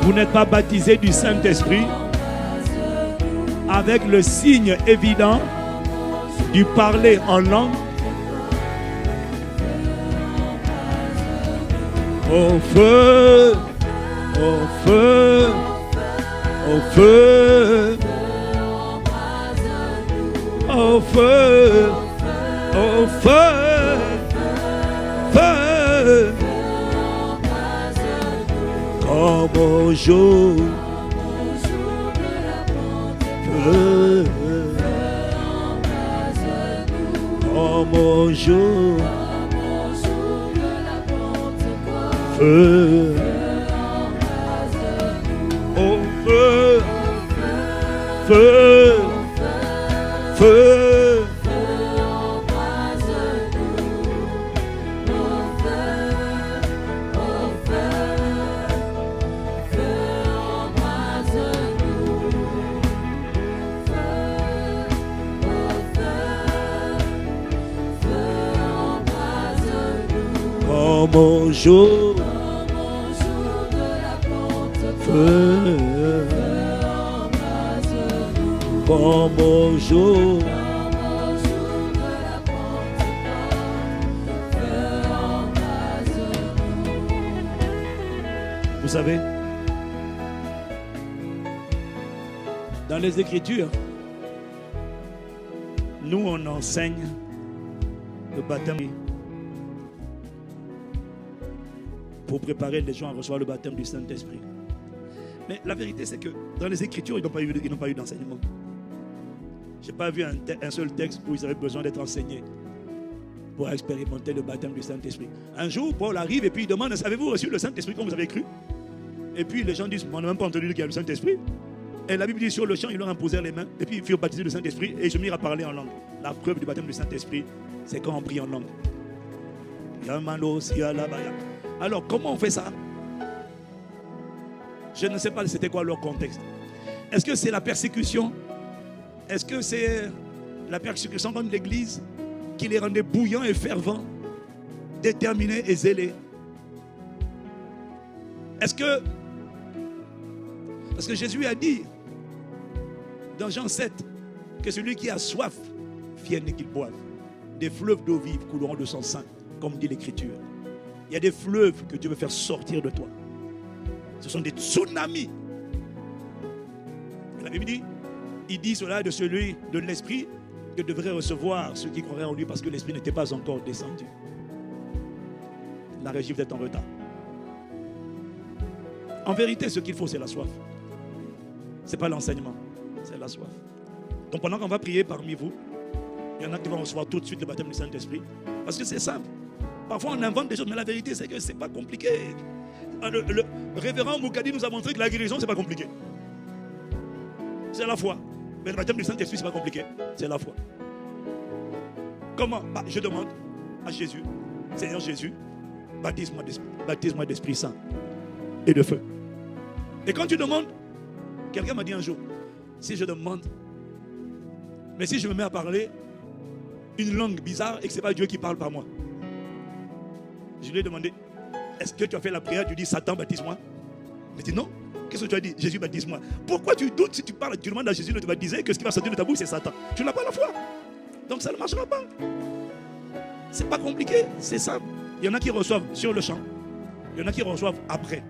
vous n'êtes pas baptisé du Saint-Esprit avec le signe évident du parler en langue, au feu, au feu, au feu, au feu, au feu, feu, comme au jour, feu, comme au jour, feu, au feu, feu, feu, comme au jour, feu, comme au jour, vous savez, dans les Écritures, nous on enseigne le baptême pour préparer les gens à recevoir le baptême du Saint-Esprit. Mais la vérité, c'est que dans les Écritures, ils n'ont pas eu d'enseignement. Je n'ai pas vu un seul texte où ils avaient besoin d'être enseignés pour expérimenter le baptême du Saint-Esprit. Un jour, Paul arrive et puis il demande, avez-vous reçu le Saint-Esprit comme vous avez cru? Et puis les gens disent, on n'a même pas entendu qu'il y a le Saint-Esprit. Et la Bible dit, sur le champ, ils leur imposèrent les mains et puis ils furent baptisés du Saint-Esprit et ils se mirent à parler en langue. La preuve du baptême du Saint-Esprit, c'est quand on prie en langue. Alors, comment on fait ça? Je ne sais pas c'était quoi leur contexte. Est-ce que c'est la persécution? Est-ce que c'est la persécution comme l'Église qui les rendait bouillants et fervents, déterminés et zélés? Est-ce que... Parce que Jésus a dit dans Jean 7 que celui qui a soif vienne et qu'il boive. Des fleuves d'eau vive couleront de son sein, comme dit l'Écriture. Il y a des fleuves que Dieu veut faire sortir de toi. Ce sont des tsunamis. La Bible dit, il dit cela de celui de l'Esprit que devrait recevoir ceux qui croiraient en lui parce que l'Esprit n'était pas encore descendu. La régie vous êtes en retard. En vérité, ce qu'il faut, c'est la soif. Ce n'est pas l'enseignement, c'est la soif. Donc pendant qu'on va prier parmi vous, il y en a qui vont recevoir tout de suite le baptême du Saint-Esprit. Parce que c'est simple. Parfois on invente des choses, mais la vérité c'est que ce n'est pas compliqué. Le révérend Moukadi nous a montré que la guérison, ce n'est pas compliqué. C'est la foi. Mais le baptême du Saint-Esprit, ce n'est pas compliqué. C'est la foi. Comment? Je demande à Jésus, Seigneur Jésus, baptise-moi d'Esprit Saint et de feu. Et quand tu demandes, quelqu'un m'a dit un jour, si je demande, mais si je me mets à parler une langue bizarre et que ce n'est pas Dieu qui parle par moi, je lui ai demandé, est-ce que tu as fait la prière? Tu dis, Satan, baptise-moi. Il m'a dit, non. Qu'est-ce que tu as dit? Jésus, baptise-moi. Pourquoi tu doutes si tu parles, tu demandes à Jésus de te baptiser, que ce qui va sortir de ta bouche, c'est Satan? Tu n'as pas la foi. Donc ça ne marchera pas. C'est pas compliqué, c'est simple. Il y en a qui reçoivent sur le champ. Il y en a qui reçoivent après.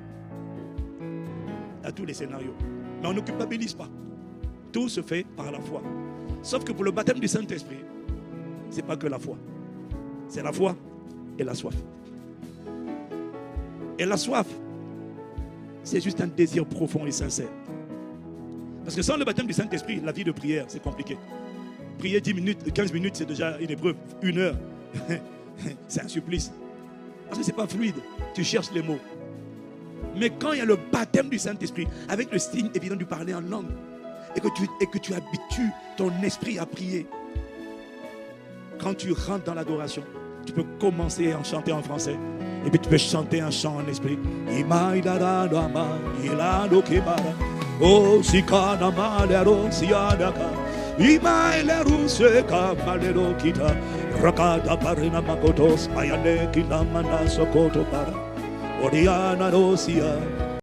À tous les scénarios. Mais on ne culpabilise pas. Tout se fait par la foi. Sauf que pour le baptême du Saint-Esprit, ce n'est pas que la foi. C'est la foi et la soif. Et la soif, c'est juste un désir profond et sincère. Parce que sans le baptême du Saint-Esprit, la vie de prière, c'est compliqué. Prier 10 minutes, 15 minutes, c'est déjà une épreuve. 1 heure, c'est un supplice. Parce que ce n'est pas fluide. Tu cherches les mots. Mais quand il y a le baptême du Saint-Esprit, avec le signe évident du parler en langue, et que tu habitues ton esprit à prier, quand tu rentres dans l'adoration, tu peux commencer à chanter en français. Et puis tu peux chanter un chant en esprit.